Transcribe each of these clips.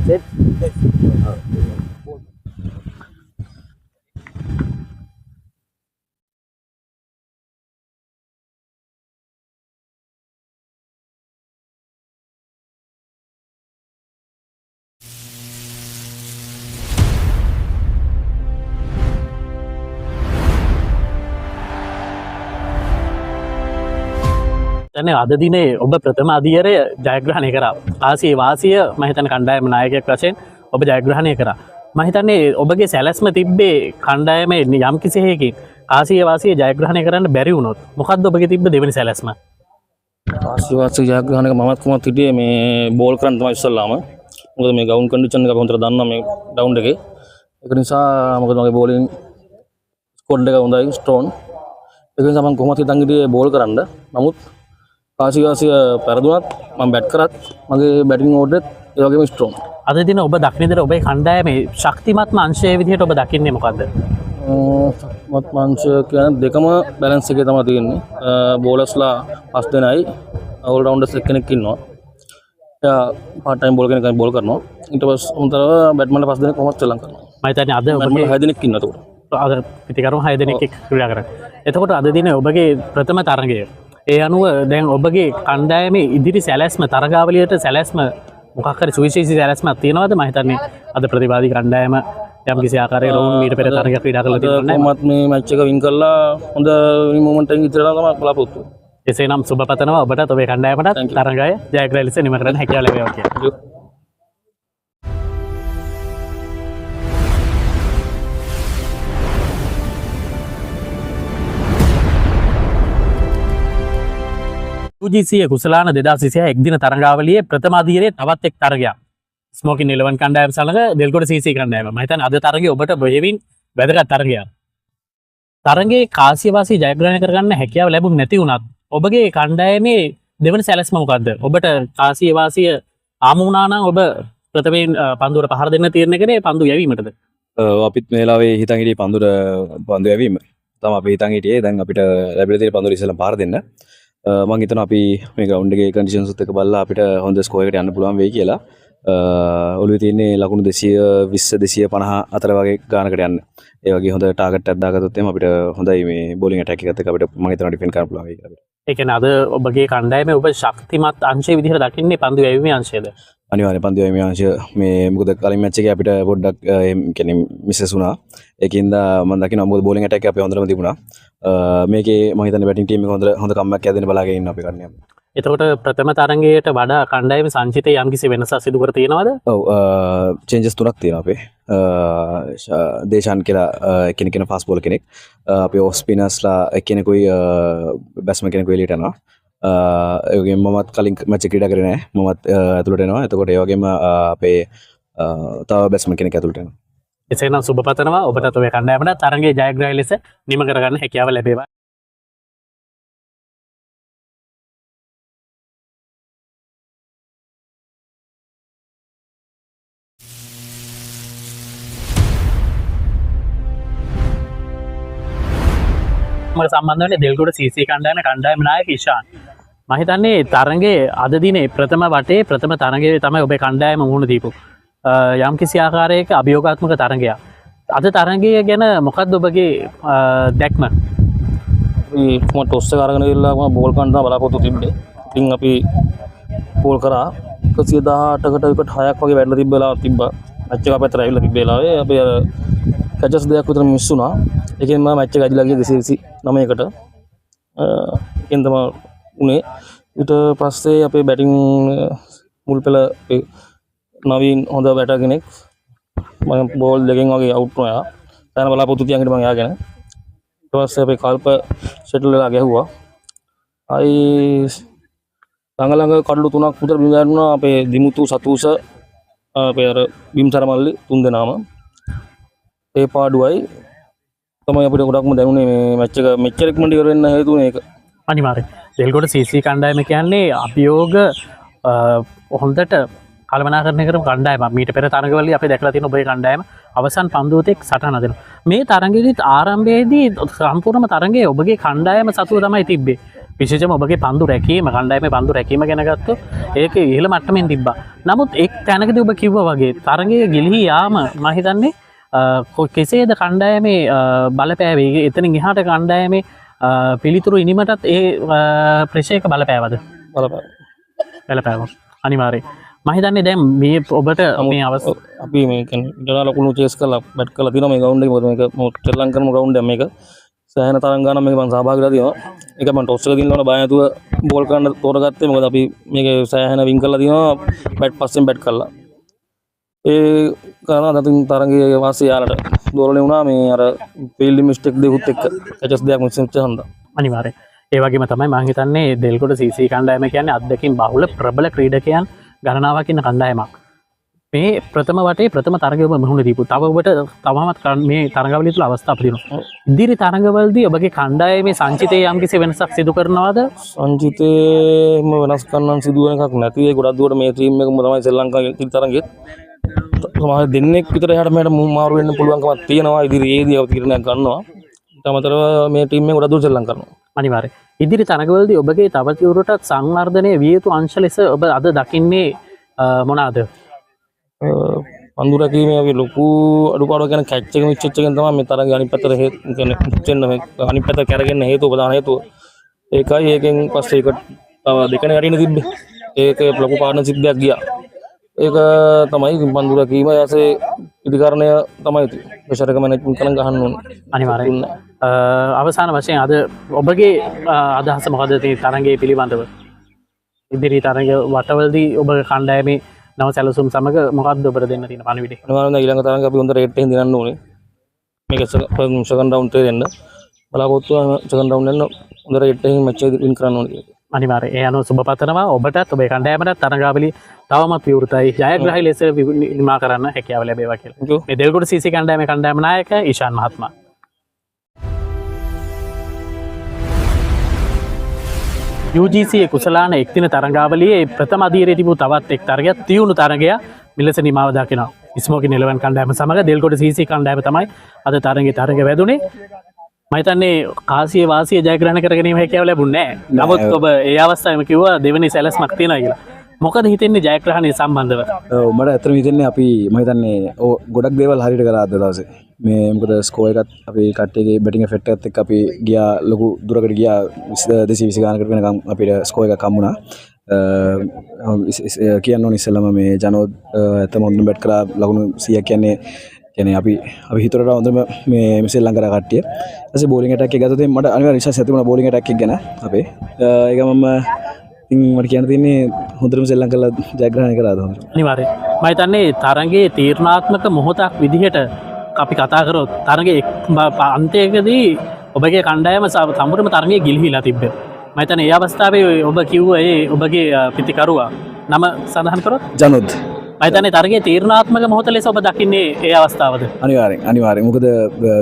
Set. දැන් අද දිනේ ඔබ ප්‍රථම අධියරය ජයග්‍රහණය කරා. ආසිය වාසිය මම හිතන්නේ කණ්ඩායම නායකයෙක් වශයෙන් ඔබ ජයග්‍රහණය කරා. මම හිතන්නේ ඔබගේ සැලැස්ම තිබ්බේ කණ්ඩායමේ යම් කිසි හේකින් ආසිය වාසිය ජයග්‍රහණය කරන්න බැරි වුණොත් මොකක්ද ඔබගේ තිබ්බ දෙවෙනි සැලැස්ම? ආසිය වාසිය ජයග්‍රහණයක මමත් කොහොමද හිටියේ මේ බෝල් කරන්න තමයි ඉස්සල්ලාම. මොකද මේ ගවුන්ඩ් කන්ඩිෂන් එක අපි හොඳට දන්නා මේ ග්‍රවුන්ඩ් එකේ. ඒක නිසා මොකද මගේ බෝලින් ස්කොඩ් එක හොඳයි ස්ට්‍රෝන්. ඒක නිසා මම කොහොමද හිතන් හිටියේ බෝල් කරන්න. නමුත් ආසිය වාසිය පෙරදුනත් මම බැට් කරත් මගේ බැටිං ඕඩරෙත් ඒ වගේම ස්ට්‍රෝන්. අද දින ඔබ දක්න විදිහට ඔබේ කණ්ඩායමේ ශක්තිමත්ම අංශය විදිහට ඔබ දකින්නේ මොකද්ද? මත් මාංශ කියන්නේ දෙකම බැලන්ස් එකේ තමයි තියෙන්නේ. බෝලර්ස්ලා 5 දෙනයි ඕල් රවුන්ඩර්ස් එක්කෙනෙක් ඉන්නවා. එයා පාර්ට් ටයිම් බෝල් කෙනෙක් බෝල් කරනවා. ඊට පස්සේ උන්තරව බැට්මන්ලා 5 දෙනෙක් කොහොමද ශ්‍රී ලංකාවේ. මම හිතන්නේ අද ඔබගේ 6 දෙනෙක් ඉන්නවා ඒක. අද පිටිකරුන් 6 දෙනෙක් එක්ක ක්‍රීඩා කරන්නේ. එතකොට අද දින ඔබගේ ප්‍රථම තරගය. ඒ අනුව දැන් ඔබගේ කණ්ඩායමේ ඉදිරි සැලැස්ම තරගාවලියට සැලැස්ම මොකක් හරි සුවිශේෂී සැලැස්මක් තියෙනවද? මම හිතන්නේ අද ප්‍රතිවාදී කණ්ඩායම යම් කිසි ආකාරයකට වුන් මීට පෙර තරගයක් ක්‍රීඩා කරලා තිබුණා. මත් මේ මැච් එක වින් කරලා හොඳ මොමන්ට් එකකින් ඉතිරලා තමයි බලාපොරොත්තු වෙන්නේ. එසේනම් සුබ පතනවා ඔබට ඔබේ කණ්ඩායමට තරගය ජයග්‍රහණ ලෙස නිම කරන්න හැකියාව ලැබේවා කියලා. UGC කුසලාන 2026 එක් දින තරගාවලියේ ප්‍රථම අධීරයේ තවත් එක් තරගයක්. ස්මෝකින් 11 කණ්ඩායම සමග දෙල්ගොඩ CC කණ්ඩායම. මම හිතන්නේ අද තරගය ඔබට බෙහෙවින් වැදගත් තරගයක්. තරගයේ කාසියවාසී ජයග්‍රහණය කරගන්න හැකියාව ලැබුණ නැති වුණත් ඔබගේ කණ්ඩායමේ දෙවන සැලැස්ම මොකද්ද? ඔබට කාසියවාසිය ආම වුණා නම් ඔබ ප්‍රථමයෙන් පන්දුවට පහර දෙන්න තීරණය කරේ පන්දු යැවීමටද? අපිත් මේ වෙලාවේ හිතන් හිටියේ පන්දු යැවීම. තමයි අපි හිතන් හිටියේ දැන් අපිට ලැබිලා තියෙන පන්දුවට ඉස්සෙල්ලා පහර දෙන්න. මම හිතනවා අපි මේ ග්‍රවුන්ඩ් එකේ කන්ඩිෂන්ස් උත් එක බලලා අපිට හොඳ ස්කෝර් එකකට යන්න පුළුවන් වෙයි කියලා. ඔළුවේ තියෙන්නේ ලකුණු 220 250 අතර වගේ ගානකට යන්න. ඒ වගේ හොඳ ටාගට් එකක් දාගත්තොත් එහම අපිට හොඳයි මේ බෝලිං ඇටැක් එකත් එක්ක අපිට මම හිතනවා ඩිෆෙන්ඩ් කරන්න පුළුවන් වෙයි කියලා. ඒ කියන්නේ අද ඔබගේ කණ්ඩායමේ ඔබ ශක්තිමත් අංශය විදිහට දකින්නේ පන්දු යැවීමේ අංශයද? අනිවාර්යයෙන් පන්දු යැවීමේ අංශය මේ මොකද කලින් මැච් එකේ අපිට පොඩ්ඩක් කියන්නේ මිසස් වුණා. ඒකින්ද මම දකිනවා මොකද බෝලිං ඇටැක් එක අපේ හොඳටම තිබුණා. මේකේ මම හිතන්නේ බැටිං ටීම් එක හොඳ කම්බැක් එකක් දෙන්න බලාගෙන ඉන්න අපි කන්නේ. එතකොට ප්‍රථම තරගයට වඩා කණ්ඩායම සංචිතයේ යම්කිසි වෙනසක් සිදු කර තියෙනවද? ඔව් චේන්ජස් තුනක් තියෙනවා අපේ. දේශාන් කියලා කෙනෙක් කෙන ෆාස්ට් බෝලර් කෙනෙක්. අපේ ඔෆ් ස්පිනර්ස්ලා එක්කෙනෙකුයි බැට්ස්මන් කෙනෙකුයි එළියට යනවා. ඒ වගේම මමත් කලින් මැච් එක ක්‍රීඩා කරේ නැහැ. මමත් ඇතුළට එනවා. එතකොට ඒ වගේම අපේ තව බැට්ස්මන් කෙනෙක් ඇතුළට එනවා. එසේනම් සුබ පතනවා ඔබට ඔබේ කණ්ඩායමට තරගයේ ජයග්‍රහණය ලෙස නිම කරගන්න හැකියාව ලැබේවා. මට සම්බන්ධ වෙන්නේ දෙල්ගොඩ CC කණ්ඩායම නායක ඉෂාන්. මම හිතන්නේ තරගයේ අද දිනේ ප්‍රථම වටේ ප්‍රථම තරගයේ තමයි ඔබේ කණ්ඩායම මුහුණ දීපු. යම් කිසි ආකාරයක අභියෝගාත්මක තරගයක්. අද තරගය ගැන මොකක්ද ඔබගේ දැක්ම? මම ටොස් එක අරගෙන ඉල්ලා මම බෝල් කරන්න බලාපොරොත්තු තිබ්බේ. ඉතින් අපි බෝල් කරා 118කට විකට 6ක් වගේ වැටලා තිබ්බා. මැච් එක අපතර ඇවිල්ලා තිබ්බ වෙලාවේ අපි අර කැචස් දෙකක් විතර මිස් වුණා. ඒකෙන් මම මැච් එක ඇදිලා ගියා 229කට. ඒකෙන් තමයි උනේ. ඊට පස්සේ අපේ බැටිං මුල් පෙළ නවීන් හොඳ බැටර් කෙනෙක්. මම බෝල් දෙකෙන් වගේ අවුට් වුණා. දැන් බලාපොරොත්තු තියන් හිටපන් යාගෙන. ඊට පස්සේ අපේ කල්ප සෙටල් වෙලා ගැහුවා. ආයි ළඟ කඩලු තුනක් විතර බිම වැටුණා. අපේ දිමුතු සතුස අපේ අර බිම්සර මල්ලි තුන් දෙනාම. ඒ පාඩුවයි තමයි අපිට ගොඩක්ම දැනුනේ මේ මැච් එක මෙච්චර ඉක්මනට ඉවර වෙන්න හේතුනේ ඒක. අනිවාර්යයෙන්. දෙල්ගොඩ CC කණ්ඩායම කියන්නේ අභියෝග හොඳට කළමනාකරණය කරපු කණ්ඩායමක්. මීට පෙර තරගවලදී අපි දැකලා තියෙන ඔබේ කණ්ඩායම අවසන් පන්දුවතෙක් සටහන දෙනවා. මේ තරගයේදීත් ආරම්භයේදී සම්පූර්ණම තරගයේ ඔබගේ කණ්ඩායම සතුව තමයි තිබ්බේ. විශේෂයෙන්ම ඔබගේ පන්දු රැකීම කණ්ඩායමේ පන්දු රැකීම ගැන ගත්තොත් ඒක ඉහළ මට්ටමින් තිබ්බා. නමුත් එක් තැනකදී ඔබ කිව්වා වගේ තරගය ගිලිහි යාම මම හිතන්නේ කෙසේද කණ්ඩායමේ බලපෑවේ? එතනින් එහාට කණ්ඩායමේ පිළිතුරු ඉනිමටත් ඒ ප්‍රශේක බලපෑවද? බලපෑවා. අනිවාර්යයෙන්. මම හිතන්නේ දැන් මේ ඔබට මේ අපි මේ කියන්නේ ලකුණු චේස් කරලා බැට් කරලා තියෙනවා මේ ග්‍රවුන්ඩ් එකේ. මොකද මේක ශ්‍රී ලංකන් ග්‍රවුන්ඩ් එක මේක සෑහෙන තරම් ගන්න මේක මම සහභාගී වෙලා තියෙනවා. ඒක මම ටොස් එක දිනනවල බය නැතුව බෝල් කරන්න තෝරගත්තේ. මොකද අපි මේක සෑහෙන වින් කරලා තියෙනවා බැට් පස්සෙන් බැට් කරලා. ඒ කරනවා නැතිනම් තරංගයේ වාසිය යාලට දෝරණේ වුණා මේ අර ෆීල්ඩින් මිස්ටේක් දෙකුත් එක්ක කැචස් දෙයක් මිස් වෙච්ච හන්දා. අනිවාර්යයෙන්. ඒ වගේම තමයි මම හිතන්නේ දෙල්ගොඩ CC කණ්ඩායම කියන්නේ අත්දැකීම් බහුල ප්‍රබල ක්‍රීඩකයන් ගණනාවක් ඉන්න කණ්ඩායමක්. මේ ප්‍රථම වටේ ප්‍රථම තරගය ඔබ මුහුණ දීපු. තව ඔබට තවමත් මේ තරගවලිය තුල අවස්ථා අපදිනවා. ඉදිරි තරගවලදී ඔබගේ කණ්ඩායමේ සංචිතයේ යම්කිසි වෙනසක් සිදු කරනවද? සංචිතේම වෙනස් කරන්න සිදු වෙන එකක් නැති. ඒ ගොඩක් දුරට මේ ටීම් එකම තමයි ශ්‍රී ලංකාවේ තරගයේ සමහර දෙන්නෙක් විතර එහාට මෙහාට මාරු වෙන්න පුළුවන්කමක් තියෙනවා. ඉදිරියේදී අපි තීරණයක් ගන්නවා. ඊට අමතරව මේ ටීම් එක ගොඩක් දුර ශ්‍රී ලංකාව කරනවා. අනිවාර්යයෙන්. ඉදිරි තරගවලදී ඔබගේ තව දුරටත් සංවර්ධනය විය යුතු අංශ ලෙස ඔබ අද දකින්නේ මොනවාද? පන්දු රැකීමේ අපි ලොකු අඩුපාඩුවක් ගැන කැච් එක මිස් වෙච්ච එකෙන් තමයි මේ තරගය අනිත් පැත්තට කියන්නේ මුච්චෙන්න මේ අනිත් පැත්ත කැරගෙන හේතුව ප්‍රධාන හේතුව. ඒකයි ඒකෙන් පස්සේ ඒක තව දෙකනේ හරින තිබ්බේ. ඒක ලොකු පාර්ට්නර්ෂිප් දෙයක් ගියා. ඒක තමයි පන්දු රැකීම යාසේ ඉදිකරණය තමයි ප්‍රෙෂර් එක මැනේජ්මන්ට් කරන් ගහන්න ඕනේ. අනිවාර්යයෙන්. අවසාන වශයෙන් අද ඔබගේ අදහස මොකද මේ තරගයේ පිළිබඳව? ඉදිරි තරග වටවලදී ඔබගේ කණ්ඩායමේ නව සැලසුම් සමග මොකක්ද ඔබට දෙන්න තියෙන පණිවිඩය? අනිවාර්යයෙන් ඊළඟ තරග අපි හොඳ රේට් එකකින් දිනන්න ඕනේ. මේක සෙකන්ඩ් රවුන්ඩ් එකේ දෙන්න. බලාපොරොත්තු වෙන සෙකන්ඩ් රවුන්ඩ් එකෙන් හොඳ රේට් එකකින් මැච් එක වින් කරන්න ඕනේ. අනිවාර්යයෙන්. ඒ අනුව සුබ පතනවා ඔබටත් ඔබේ කණ්ඩායමටත් තරගාවලිය තවමත් විවෘතයි ජයග්‍රාහී ලෙස නිමා කරන්න හැකියාව ලැබේවා කියලා. මේ දෙල්ගොඩ CC කණ්ඩායමේ කණ්ඩායම නායක ඊශාන් මහත්මයා. UGC කුසලාන එක්දින තරගාවලියේ ප්‍රථම අදියරේ තිබූ තවත් එක් තරගයක් තියුණු තරගයක් මිලස නිමාව දකිනවා. ස්මෝකි නිලවන් කණ්ඩායම සමග දෙල්ගොඩ CC කණ්ඩායම තමයි අද තරග වැදුනේ. මම හිතන්නේ කාසිය වාසිය ජයග්‍රහණය කර ගැනීම හැකියාව ලැබුණේ නැහැ. නමුත් ඔබ ඒ අවස්ථාවේම කිව්වා දෙවෙනි සැලැස්මක් තියෙනවා කියලා. මොකද හිතෙන්නේ ජයග්‍රහණය සම්බන්ධව? මට ඇත්තටම හිතෙන්නේ අපි මම හිතන්නේ ගොඩක් දේවල් හරියට කරා අද දවසේ. මේ මොකද ස්කෝර් එකත් අපි කට්ටියගේ බැටිං එෆෙක්ට් එකත් එක්ක අපි ගියා ලොකු දුරකට ගියා 220 ගානකට වෙනකම් අපිට ස්කෝර් එකක් හම්බුණා. කියන්න ඕනේ ඉස්සෙල්ලාම මේ ජනෝද් ඇත්තම හොඳින් බැට් කරා ලකුණු 100ක් කියන්නේ අපි හිතුවට හොඳම මේ ශ්‍රී ලංකාවේ කට්ටිය. ඊපස්සේ බෝලිං ඇටැක් එක ගත්තොත් මට අනිවාර්ය විශ්වාසයක් තිබුණා බෝලිං ඇටැක් එක ගැන අපේ. ඒක මම ඉතින් මට කියන්න තියෙන්නේ හොඳටම ශ්‍රී ලංකාවලා ජයග්‍රහණය කරාද හොඳට. අනිවාර්යයෙන්. මම හිතන්නේ තරගයේ තීරණාත්මක මොහොතක් විදිහට අපි කතා කරොත් තරගයේ අන්තයකදී ඔබගේ කණ්ඩායම සම්පූර්ණයෙන්ම තරගයේ ගිලිහිලා තිබ්බේ. මම හිතන්නේ ඒ අවස්ථාවේ ඔබ කිව්වා ඒ ඔබගේ පිටිකරුවා නම සඳහන් කරොත් ජනෝද්. මම හිතන්නේ තරගයේ තීරණාත්මක මොහොත ලෙස ඔබ දකින්නේ ඒ අවස්ථාවද? අනිවාර්යෙන්. මොකද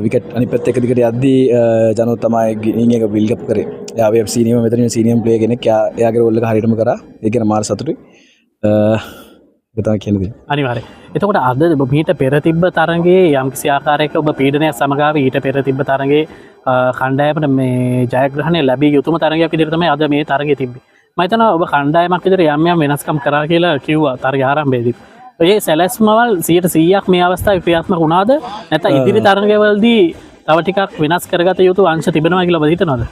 විකට් අනිත් පැත්ත එක දිගට යද්දී ජනෝද් තමයි ගිනින් එක බිල්ඩ් අප් කරේ. එයා සීනියම් මෙතන සීනියම් ප්ලේයර් කෙනෙක්. එයාගේ රෝල් එක හරියටම කරා. ඒක ගැන මාර සතුටුයි. ඒක තමයි කියන්නේ. අනිවාර්යයෙන්. එතකොට අද මීට පෙර තිබ්බ තරගයේ යම්කිසි ආකාරයක ඔබ පීඩනයක් සමගාව ඊට පෙර තිබ්බ තරගයේ කණ්ඩායමට මේ ජයග්‍රහණය ලැබිය යුතුම තරගයක් විදිහට තමයි අද මේ තරගය තිබ්බේ. මම හිතනවා ඔබ කණ්ඩායමක් විදිහට යම් වෙනස්කම් කරා කියලා කිව්වා තරගය ආරම්භයේදී. ඒ සැලැස්මවල් 100%ක් මේ අවස්ථාවේ ක්‍රියාත්මක වුණාද? නැත්නම් ඉදිරි තරගවලදී තව ටිකක් වෙනස් කරගත යුතු අංශ තිබෙනවා කියලා ඔබ හිතනවද?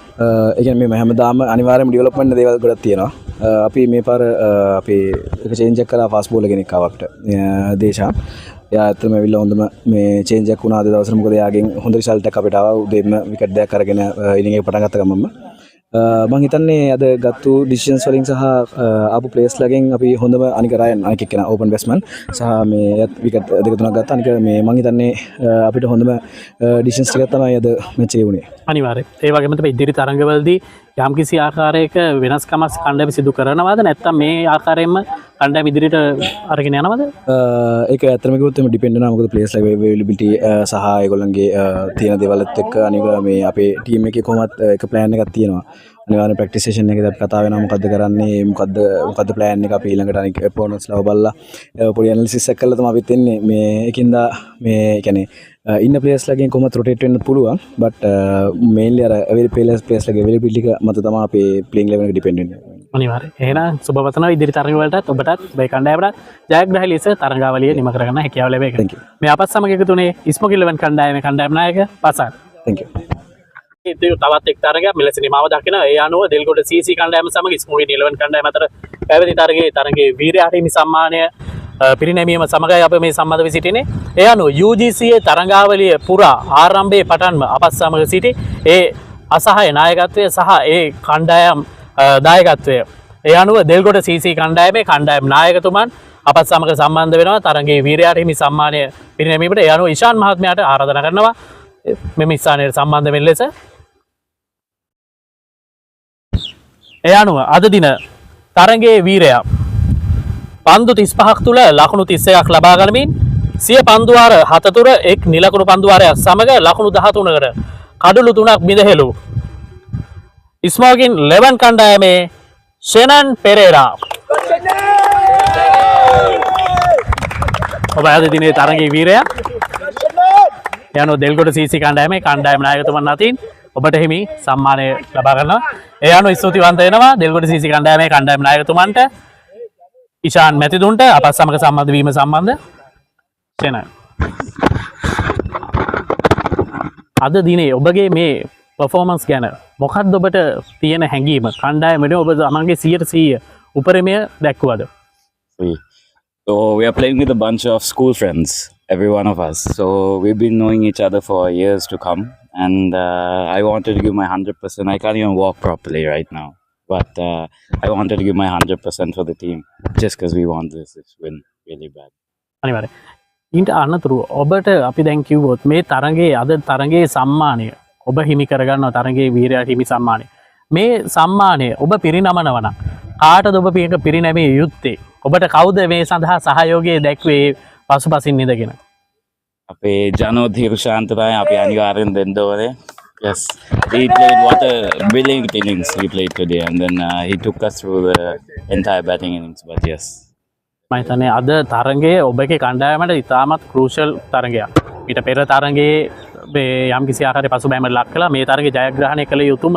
ඒ කියන්නේ මේ හැමදාම අනිවාර්යයෙන්ම ඩෙවලොප්මන්ට් දේවල් ගොඩක් තියෙනවා. අපි මේ පාර අපි එක චේන්ජ් එකක් කරා ෆාස්ට් බෝලර් කෙනෙක් ආවා අපිට. දේශා. එයා ඇත්තටම ඇවිල්ලා හොඳම මේ චේන්ජ් එකක් වුණා අද දවසේ. මොකද එයාගෙන් හොඳ රිසල්ට් එකක් අපිට ආවා. උදේම විකට් දෙකක් අරගෙන ඉනිං එක පටන් ගත්ත ගමන්ම මම හිතන්නේ අද ගත්තු ඩිසිෂන්ස් වලින් සහ ආපු ප්ලේයර්ස්ලාගෙන් අපි හොඳම අනික රයන් අනික එක්කෙනා ඕපන් බැට්ස්මන් සහ මේ විකට් දෙක තුනක් ගත්තා. අනික මේ මම හිතන්නේ අපිට හොඳම ඩිසිෂන්ස් ටිකක් තමයි අද මැච් එකේ වුණේ. අනිවාර්යයෙන්. ඒ වගේම තමයි ඉදිරි තරඟවලදී යම්කිසි ආකාරයක වෙනස්කමක් කණ්ඩායම සිදු කරනවද නැත්නම් මේ ආකාරයෙන්ම කණ්ඩායම ඉදිරියට අරගෙන යනවද? ඒක ඇත්තටම කිව්වොත් එimhe ඩිපෙන්ඩ් වෙනවා. මොකද ප්ලේයර්ස්ලා අවైలබිලිටි සහ ඒගොල්ලන්ගේ තියෙන දේවල්ත් එක්ක අනික මේ අපේ ටීම් එකේ කොහොමත් එක ප්ලෑන් එකක් තියෙනවා. අනිවාර්යෙන් ප්‍රැක්ටිස් සෙෂන් එකේදී අපි කතා වෙනවා මොකද්ද කරන්නේ මොකද්ද ප්ලෑන් එක අපි ඊළඟට අනික ඔපොනන්ට්ස්ලා බලලා පොඩි ඇනලිසිස් එකක් කළා තමයි අපිත් එන්නේ මේ ඒකින්ද මේ කියන්නේ ඉන්න ප්ලේයර්ස්ලාගෙන් කොහොමද රොටේට් වෙන්න පුළුවන් බට් මේන්ලි අර ප්ලේයර්ස්ලාගේ අවైలබිලිටි එක මත තමයි අපේ ප්ලේයින් 11 එක ඩිපෙන්ඩ් වෙන්නේ. අනිවාර්යයෙන්. එහෙනම් සුබවතනවා ඉදිරි තරඟ වලටත් ඔබටත් මේ කණ්ඩායමට ජයග්‍රහී ලෙස තරඟාවලිය නිම කරගන්න හැකියාව ලැබේවා. මේ අපත් සමග එකතුනේ ස්මෝකි 11 කණ්ඩායමේ කණ්ඩායම නායක පසාන්. Thank you. තවත් එක් තරගයක් මෙලෙස නිමාව දකින ඒ අනුව දෙල්ගොඩ CC කණ්ඩායම සමග ස්මෝකි 11 කණ්ඩායම අතර පැවති තරගයේ වීරයා හිමි සම්මානය පිරිනැමීම සමගයි අප මේ සම්බන්ධ වී සිටිනේ. ඒ අනුව UGCA තරඟාවලිය පුරා ආරම්භයේ පටන්ම අපත් සමග සිටි ඒ අසහාය නායකත්වය සහ ඒ කණ්ඩායම් දායකත්වය. ඒ අනුව දෙල්ගොඩ CC කණ්ඩායමේ කණ්ඩායම් නායකතුමන් අපත් සමග සම්බන්ධ වෙනවා තරගයේ වීරයාට හිමි සම්මානය පිරිනැමීමට. ඒ අනුව ඉෂාන් මහත්මයාට ආරාධනා කරනවා මෙම ස්ථානයට සම්බන්ධ වෙන ලෙස. ඒ අනුව අද දින තරගයේ වීරයා පන්දු 35ක් තුල ලකුණු 31ක් ලබා ගනිමින් සිය පන්දු වාර 7 තුර එක් නිලකුණු පන්දු වාරයක් සමග ලකුණු 13කට කඩලු 3ක් බිඳහෙළු ස්මෝකින් 11 කණ්ඩායමේ ෂෙනන් පෙරේරා. ඔබ අද දිනේ තරගයේ වීරයා යනෝ දෙල්ගොඩ CC කණ්ඩායමේ කණ්ඩායම නායකතුමන් අතින් ඔබට හිමි සම්මානය ලබා ගන්නවා. ඒ අනුව ස්තුතිවන්ත වෙනවා දෙල්ගොඩ CC කණ්ඩායමේ කණ්ඩායම නායකතුමන්ට ඉෂාන් මැතිතුන්ට අපත් සමග සම්බන්ධ වීම සම්බන්ධ ෂෙනන්. අද දිනේ ඔබගේ මේ පර්ෆෝමන්ස් ගැන මොකක්ද ඔබට තියෙන හැඟීම? කණ්ඩායමේ ඔබ තමන්ගේ 100% උපරිමය දැක්වුවද? So we are playing with a bunch of school friends, every one of us. So we've been knowing each other for years to come, and I wanted to give my 100%. I can't even walk properly right now, but I wanted to give my 100% for the team just because we want this win really bad. අනිවාර්යයෙන්. ඊට අනතුරු ඔබට අපි දැන් කිව්වොත් මේ තරගයේ අද තරගයේ සම්මානය ඔබ හිමි කරගන්නවා තරගයේ වීරයාට හිමි සම්මානය. මේ සම්මානය ඔබ පිරිනමනවා නම් කාටද ඔබ මේක පිරිනැමිය යුත්තේ? ඔබට කවුද මේ සඳහා සහයෝගය දැක්වේ පසුපසින් ඉඳගෙන? අපේ ජනෝත් හිරුෂාන්තයි අපි අනිවාර්යෙන් දෙන්න ඕනේ. Yes, he played what a brilliant innings he played today, and then he took us through the entire batting innings. But yes, මම හිතන්නේ අද තරගයේ ඔබගේ කණ්ඩායමට ඉතාමත් ක්‍රූෂල් තරගයක්. ඊට පෙර තරගයේ මේ යම්කිසි ආකාරයක පසුබෑමකට ලක් කළා. මේ තරගයේ ජයග්‍රහණය කළ යුතුම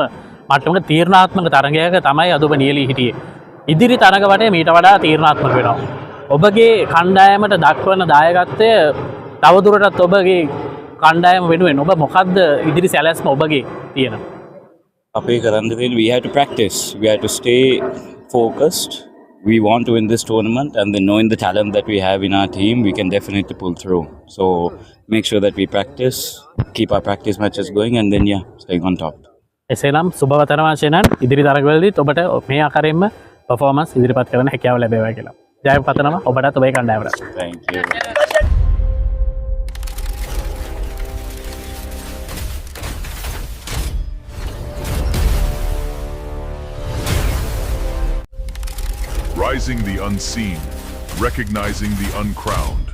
මට්ටමක තීරණාත්මක තරගයක තමයි අද ඔබ නියැලී හිටියේ. ඉදිරි තරග වටේ මීට වඩා තීරණාත්මක වෙනවා. ඔබගේ කණ්ඩායමට දක්වන දායකත්වය තවදුරටත් ඔබගේ කණ්ඩායම වෙනුවෙන් ඔබ මොකක්ද ඉදිරි සැලැස්ම ඔබගේ තියෙන? අපේ කරන්න තියෙන්නේ we have to practice. We have to stay focused. We want to win this tournament, and then knowing the talent that we have in our team, we can definitely pull through. So make sure that we practice, keep our practice matches going, and then staying on top. එසේනම් සුබවතනවා ෂෙනන් ඉදිරි තරගවලදීත් ඔබට මේ ආකාරයෙන්ම performance ඉදිරිපත් කරන්න හැකියාව ලැබේවා කියලා. ජය පතනවා ඔබටත් ඔබේ කණ්ඩායමට. Thank you. Rising the unseen, recognizing the uncrowned.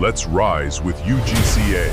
Let's rise with UGCA.